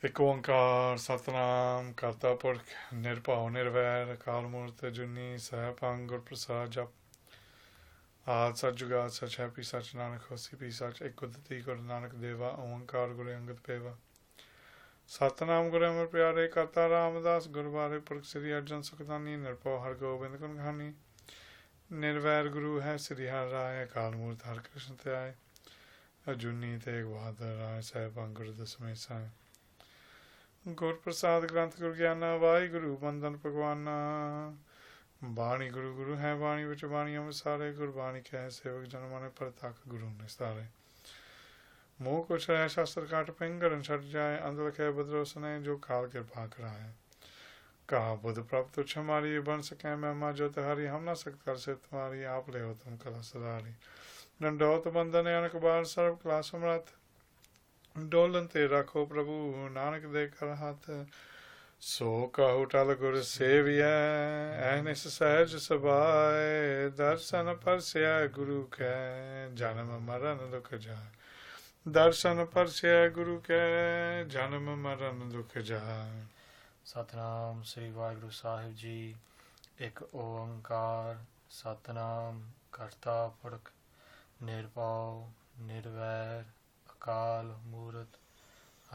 एक ओंकार सतनाम करता पुरख निरभौ निर्वैर अकाल मूर्त जुनी सहपंग गुर प्रसाद जप आद सच जुगाद सच हैप्पी सच नानक होसी भी सच एक कुदरती गुरु नानक देवा ओंकार गुरु अंगद पेवा सतनाम गुरु अमर प्यारे करता रामदास गुरबारे पुरख श्री अर्जन सुखदानी निरभौ हर गोबिंद गुण गानी निर्वैर गुरु है श्री हर राय अकाल मूर्त हर कृष्ण त्याय अजुनी तेग बहादुर राय सहपंग गुरु दसवें साय गुर प्रसाद ग्रंथ गुरु ज्ञाना वाहि गुरु बंदन भगवाना बाणी गुरु गुरु है बाणी विच बाणी अमृत सारे गुरबाणी कह सेवक जन माने परतक गुरु निस्तारे मोह कुछ है शास्त्र काट पिंगरन छट जाए अंध लखे बदरो सने जो काल कृपा कराए कहा बुध प्रभ तुझ हमारी बन सके महिमा जो तुम्हारी हम न सकते कर से तुम्हारी आप ले हो तुम कला सदारी दंडोत बंदन अनक बार सर्व कला समर्थ डोलन ते रखो प्रभु नानक दे कर हाथ सो कहु टल गुर सेविय अहनिस सहज सभाए दर्शन परस्या गुरु के जन्म मरण दुख जाए दर्शन परस्या गुरु के जन्म मरण दुख जाए। सतनाम श्री वाहिगुरु साहिब जी। एक ओंकार सतनाम करता पुरख निरभौ निर्वैर अकाल मूर्त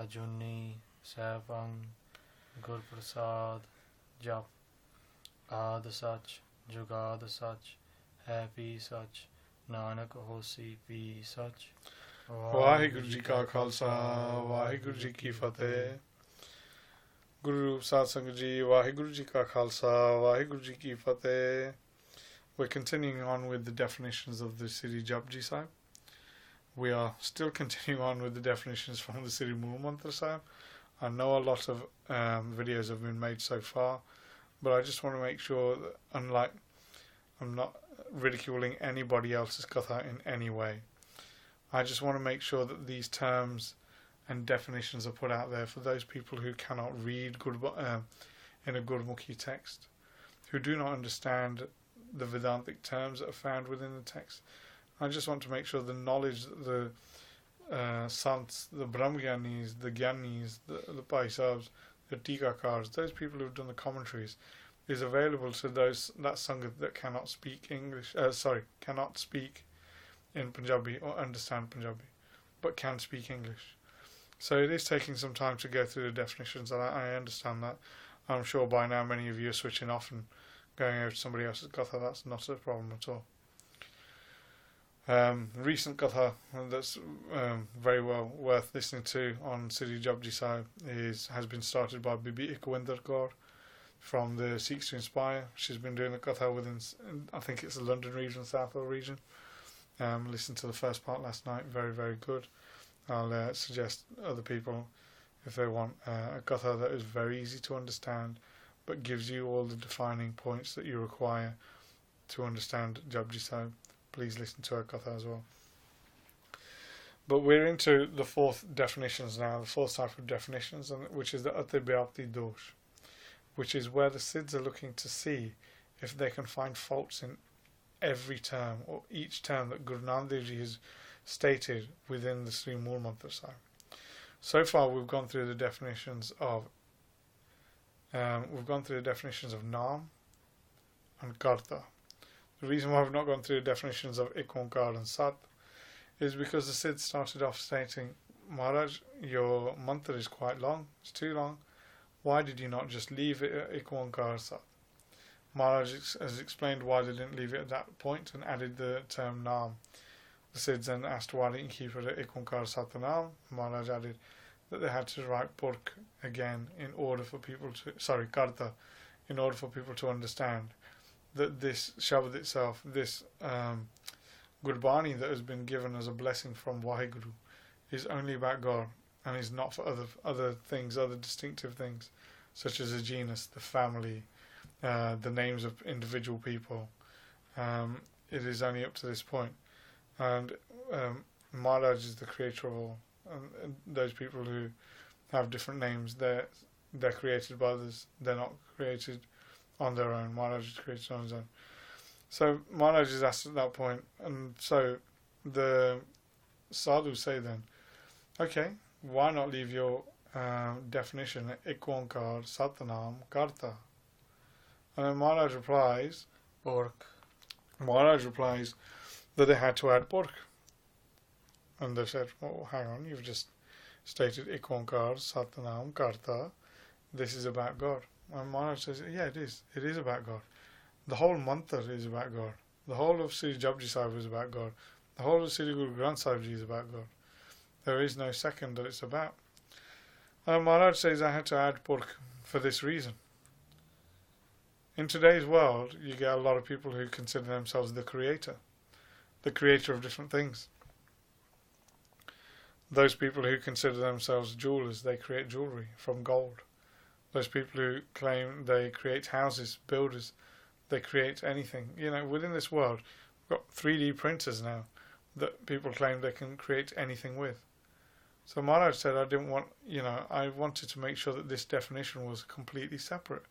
अजूनी सहपंग गुर प्रसाद जप आद सच जुगाद सच है भी सच नानक होसी भी सच। वाहिगुरु जी का खालसा वाहिगुरु जी की फतेह। गुरु रूप साध संगत जी वाहिगुरु जी का खालसा वाहिगुरु जी की फतेह। We're continuing on with the definitions of the Siddhi Japji Sahib. We are still continuing on with the definitions from the Siddhi Mool Mantar Sahib. I know a lot of videos have been made so far, but I just want to make sure that, unlike, I'm not ridiculing anybody else's katha in any way. I just want to make sure that these terms and definitions are put out there for those people who cannot read in a Gurmukhi text, who do not understand the Vedantic terms that are found within the text. I just want to make sure the knowledge that the Sants, the Brahmgyanis, the Gyanis, the Paisabs, the Tikakars, those people who've done the commentaries, is available to those that Sangat that cannot speak English, cannot speak in Punjabi or understand Punjabi, but can speak English. So it is taking some time to go through the definitions, and I understand that. I'm sure by now many of you are switching off and going over to somebody else's katha. That's not a problem at all. Recent katha that's very well worth listening to on Siddhi Japji Sahib has been started by Bibi Ikwinder Kaur from the Sikhs to Inspire. She's been doing the katha within, I think it's the London region, Southall region. Listened to the first part last night, very, very good. I'll suggest other people, if they want a katha that is very easy to understand but gives you all the defining points that you require to understand Japji Sahib, please listen to her katha as well. But we're into the fourth definitions now, the fourth type of definitions, which is the Atibyapti Dosh, which is where the Sidhs are looking to see if they can find faults in every term or each term that Guru Nanak Dev Ji has stated within the Sri Mool Mantar Sahib. So far we've gone through the definitions of Naam and Karta. The reason why we've not gone through the definitions of Ik Onkar and Sat is because the Sidh started off stating, Maharaj, your mantra is quite long, it's too long. Why did you not just leave it at Ik Onkar Sat? Maharaj has explained why they didn't leave it at that point and added the term Naam. The Sidhs then asked why didn't you keep it at Ik Onkar Sat Naam? Maharaj added that they had to write Purkh again in order for people to, Karta, in order for people to understand that this Shabad itself, this Gurbani that has been given as a blessing from Waheguru, is only about God and is not for other things, other distinctive things, such as a genus, the family, the names of individual people. It is only up to this point. And Maharaj is the creator of all. And those people who have different names, they're created by others. They're not created on their own. Maharaj is created on his own. So Maharaj is asked at that point, and so the sadhus say then, okay, why not leave your definition, Ikwankar Satnam Karta. And then Maharaj replies that they had to add Purkh. And they said, well, hang on, you've just stated Ikwankar Satnam Karta. This is about God. And Maharaj says, yeah, it is. It is about God. The whole mantra is about God. The whole of Sri Japji Sahib is about God. The whole of Sri Guru Granth Sahib Ji is about God. There is no second that it's about. And Maharaj says, I had to add Purkh for this reason. In today's world, you get a lot of people who consider themselves the creator of different things. Those people who consider themselves jewelers, they create jewelry from gold. Those people who claim they create houses, builders, they create anything. You know, within this world, we've got 3D printers now that people claim they can create anything with. So Maharaj said, I wanted to make sure that this definition was completely separate.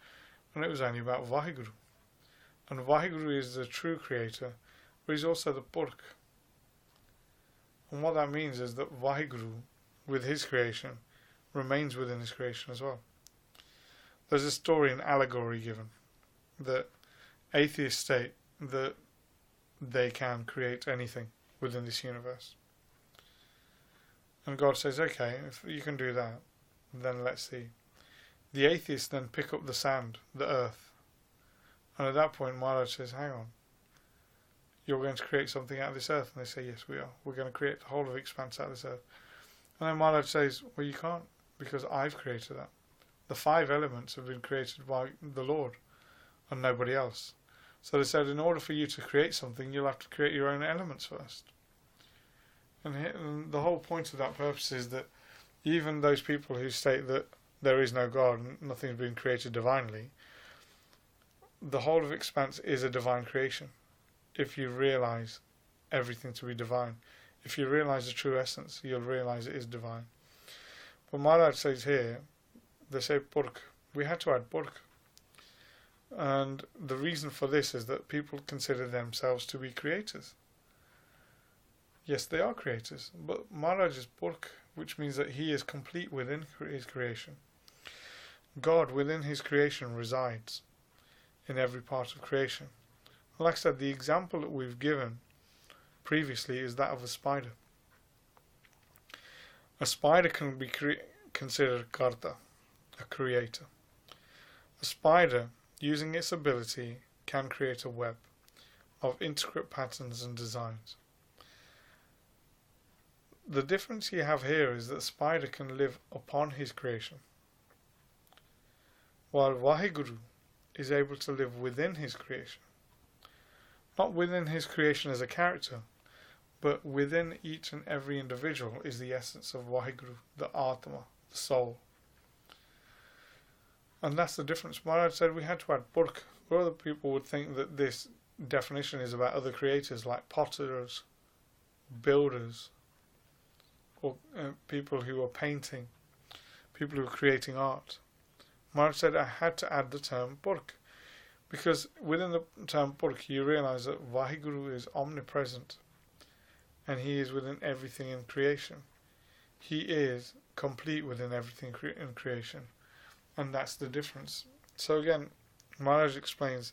And it was only about Vaheguru. And Vaheguru is the true creator, but he's also the Purkh. And what that means is that Vaheguru, with his creation, remains within his creation as well. There's a story, an allegory given, that atheists state that they can create anything within this universe. And God says, okay, if you can do that, then let's see. The atheists then pick up the sand, the earth. And at that point, Maharaj says, hang on. You're going to create something out of this earth? And they say, yes, we are. We're going to create the whole of expanse out of this earth. And then Maharaj says, well, you can't, because I've created that. The 5 elements have been created by the Lord and nobody else. So they said, in order for you to create something, you'll have to create your own elements first. And the whole point of that purpose is that even those people who state that there is no God and nothing's been created divinely, the whole of expanse is a divine creation. If you realise everything to be divine, if you realise the true essence, you'll realise it is divine. But Maharaj says here, they say Purkh. We had to add Purkh. And the reason for this is that people consider themselves to be creators. Yes, they are creators, but Maharaj is Purkh, which means that he is complete within his creation. God within his creation resides in every part of creation. Like I said, the example that we've given previously is that of a spider. A spider can be considered karta, a creator. A spider, using its ability, can create a web of intricate patterns and designs. The difference you have here is that a spider can live upon his creation, while Vaheguru is able to live within his creation. Not within his creation as a character, but within each and every individual is the essence of Vaheguru, the Atma, the soul. And that's the difference. Maharaj said we had to add Purkh. Other people would think that this definition is about other creators like potters, builders, or people who are painting, people who are creating art. Maharaj said I had to add the term Purkh, because within the term Purkh you realise that Vaheguru is omnipresent and he is within everything in creation. He is complete within everything in creation, and that's the difference. So again, Maharaj explains,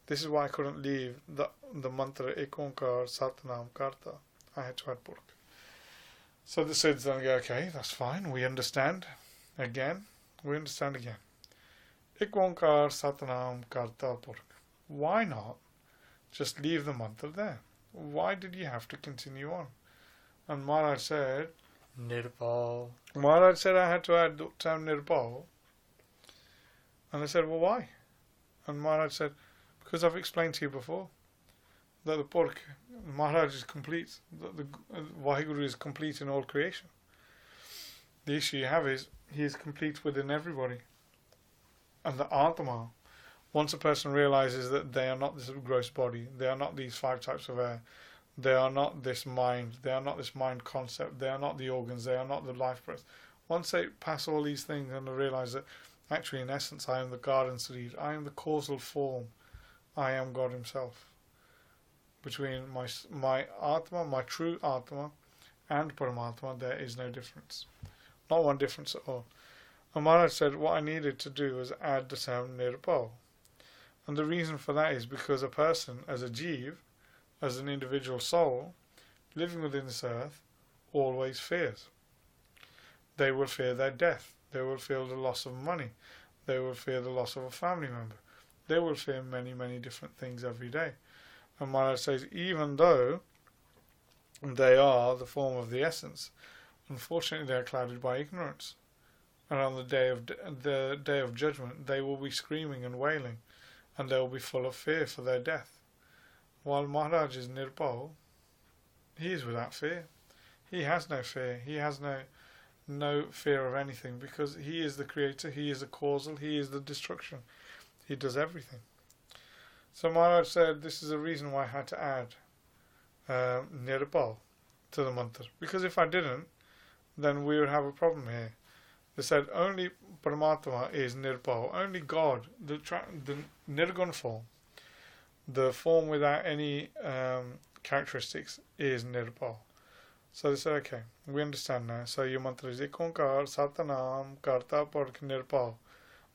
this is why I couldn't leave the mantra Ekonkar Satnam Karta. I had to add Purkh. So the Sidhs then go, okay, that's fine, we understand. We understand again. Ikwankar Satnam Karta Purkh. Why not just leave the mantra there? Why did you have to continue on? And Maharaj said, Nirbhou. Maharaj said I had to add the term Nirbhou. And I said, well, why? And Maharaj said, because I've explained to you before that the Purkh, Maharaj is complete, that the Vaheguru is complete in all creation. The issue you have is he is complete within everybody. And the Atma, once a person realizes that they are not this gross body, they are not these 5 types of air, they are not this mind, they are not this mind concept, they are not the organs, they are not the life breath. Once they pass all these things and they realize that actually in essence I am the garden seed, I am the causal form, I am God himself. Between my Atma, my true Atma, and Paramatma, there is no difference. Not one difference at all. And Maharaj said what I needed to do was add the sound Nirbhou. And the reason for that is because a person, as a jeev, as an individual soul, living within this earth, always fears. They will fear their death. They will fear the loss of money. They will fear the loss of a family member. They will fear many, many different things every day. And Maharaj says, even though they are the form of the essence, unfortunately they are clouded by ignorance. And on the day of judgment, they will be screaming and wailing, and they will be full of fear for their death. While Maharaj is Nirbhou, he is without fear. He has no fear. He has no fear of anything, because he is the creator, he is the causal, he is the destruction. He does everything. So Maharaj said this is the reason why I had to add Nirbhou to the mantra, because if I didn't, then we would have a problem here. They said only Paramatma is Nirbhou, only God, the Nirgun form, the form without any characteristics, is Nirbhou. So they said, okay, we understand now. So your mantra is Ek Onkar Satanam Karta Purkh Nirbhou.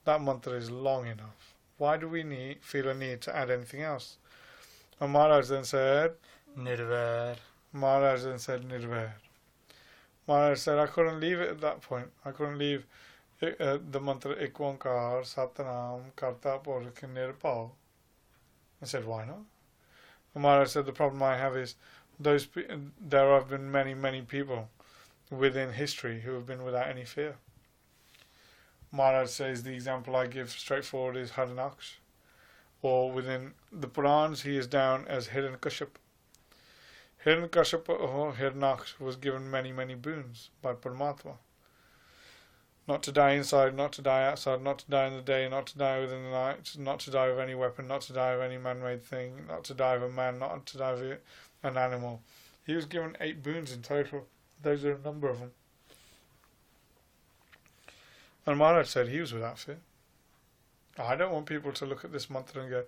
That mantra is long enough. Why do we feel a need to add anything else? And Maharaj then said Nirvair. Maharaj then said Nirvair. Maharaj said I couldn't leave it at that point. I couldn't leave the mantra Ek Onkar Satanam Karta Purkh Nirbhou. I said, why not? And Maharaj said the problem I have is there have been many, many people within history who have been without any fear. Maharaj says the example I give straightforward is Harnaksh, or within the Purans he is down as Hiranyakashipu. Hiranyakashipu or Hirnaksh was given many, many boons by Paramatma. Not to die inside, not to die outside, not to die in the day, not to die within the night, not to die of any weapon, not to die of any man-made thing, not to die of a man, not to die of an animal. He was given 8 boons in total. Those are a number of them. And Maharaj said he was without fear. I don't want people to look at this mantra and go,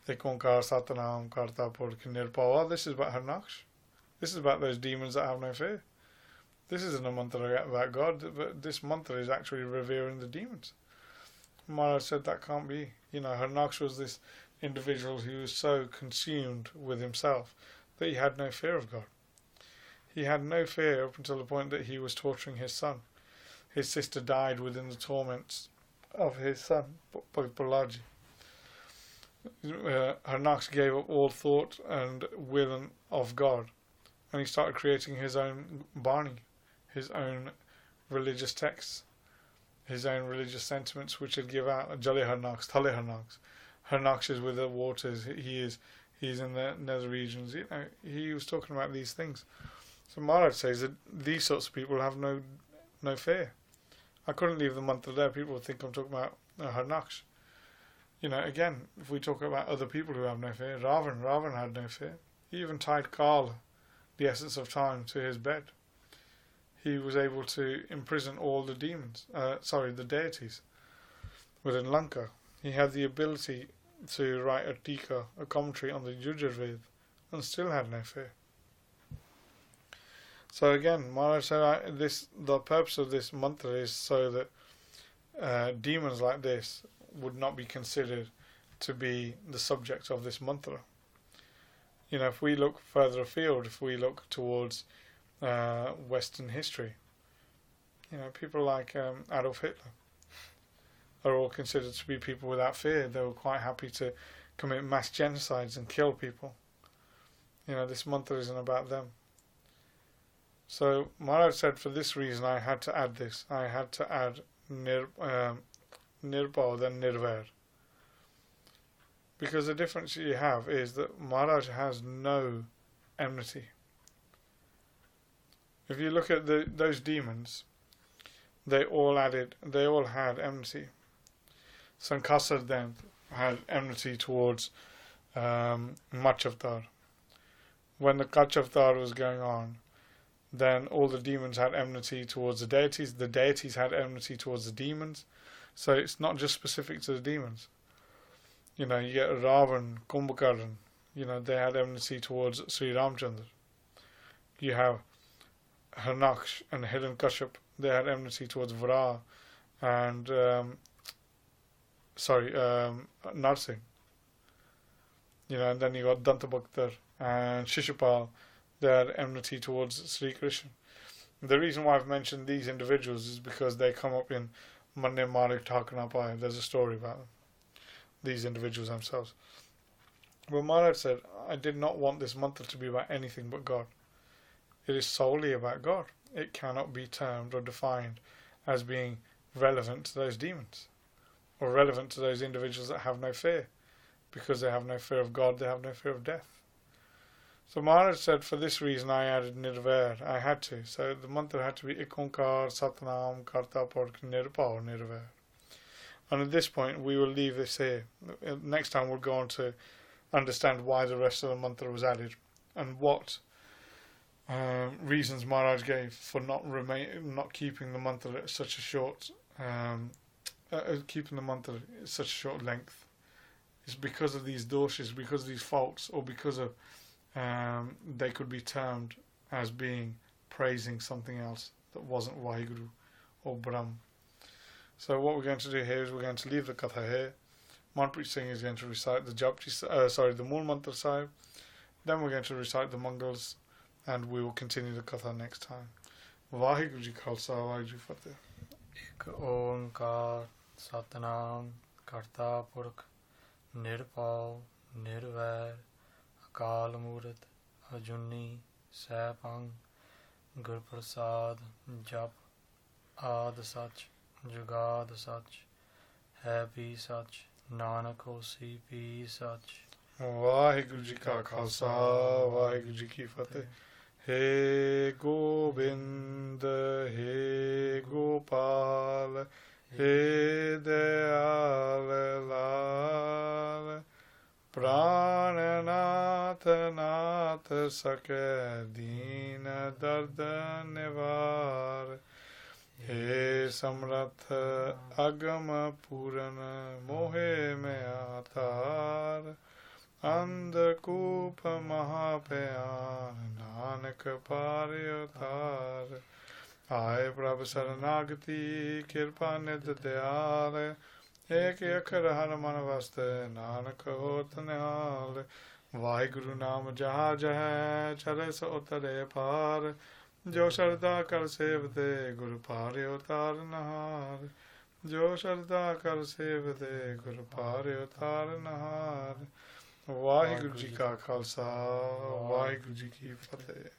Ek Onkar Satanam Karta Purkh Nirbhou. Oh, this is about Harnaksh. This is about those demons that have no fear. This isn't a mantra about God, but this mantra is actually revering the demons. Maharaj said that can't be. Harnaksh was this individual who was so consumed with himself that he had no fear of God. He had no fear up until the point that he was torturing his son. His sister died within the torments of his son, Palaji. Harnaksh gave up all thought and will of God, and he started creating his own Bani, his own religious texts, his own religious sentiments, which he'd give out. Jale Harnaksh, Thale Harnaksh. Harnaksh is with the waters. He's in the nether regions. He was talking about these things. So Maharaj says that these sorts of people have no fear. I couldn't leave the mantra there. People would think I'm talking about Harnaksh. Again, if we talk about other people who have no fear, Ravan had no fear. He even tied Kala, the essence of time, to his bed. He was able to imprison all the the deities within Lanka. He had the ability to write a tika, a commentary on the Yajurveda, and still had no fear. So again, Maharaj said the purpose of this mantra is so that demons like this would not be considered to be the subject of this mantra. If we look further afield, if we look towards Western history, people like Adolf Hitler are all considered to be people without fear. They were quite happy to commit mass genocides and kill people. This mantra isn't about them. So Maharaj said for this reason I had to add this. I had to add Nirbhou, then Nirvair. Because the difference you have is that Maharaj has no enmity. If you look at those demons, they all had enmity. Sankasar then had enmity towards Machavtar. When the Kachavtar was going on, then all the demons had enmity towards the deities had enmity towards the demons. So it's not just specific to the demons. You get Ravan, Kumbhakaran, they had enmity towards Sri Ramchandra. You have Harnaksh and Hiranyakashipu, they had enmity towards Vara and Narsingh. And then you got Dantabhaktar and Shishupal. Their enmity towards Sri Krishna. The reason why I've mentioned these individuals is because they come up in Manne Marik Thakurnapai. There's a story about them, these individuals themselves. But Maharaj said, I did not want this mantra to be about anything but God. It is solely about God. It cannot be termed or defined as being relevant to those demons or relevant to those individuals that have no fear. Because they have no fear of God, they have no fear of death. So Maharaj said, for this reason I added Nirvair. I had to. So the mantra had to be Ikonkar Satnam Karta Purkh Nirbhou and Nirvair. And at this point we will leave this here. Next time we'll go on to understand why the rest of the mantra was added and what reasons Maharaj gave for not keeping the mantra at such a short such a short length. It's because of these doshas, because of these faults, or because of they could be termed as being praising something else that wasn't Vaheguru or Brahm. So what we're going to do here is we're going to leave the Katha here. Kamalpreet Singh is going to recite the Mool Mantar Sahib. Then we're going to recite the Mangals, and we will continue the Katha next time. Vaheguru Ji Khalsa, Vaheguru Ji Fateh. Ek Onkar Satnam Karta Purkh Nirbhou Nirvair Akal Murth Ajuni Saipang Gur Prasad Jap Ad Sach Jugad Sach Hai Bhi Sach Nanak Hosi Bhi Sach. Vaheguru Ji Ka Khalsa, Vaheguru Ji Ki Fateh. He Gobind, He Gopal, He Dayal Lal, Prananath Nath Sake Deen Dard Nivar, He Samrath Agam Puran Mohe Me Atar, Andhakoopa Mahapayan Nanak Paryatar. Aye Prabhu Saranagati Kirpa Nidh Dayal Ek Akhar Har Manavaste Nanak Hot Nihal. Vaheguru Naam Jaha Jaha Chale So Utare Par Jo Sharda Kar Sevde Guru Paryo Tar Nahar. Jo Sharda Kar Sevde Guru Paryo Tar Nahar. Vaheguru Ji Ka Khalsa, Vaheguru Ji Ki Fateh.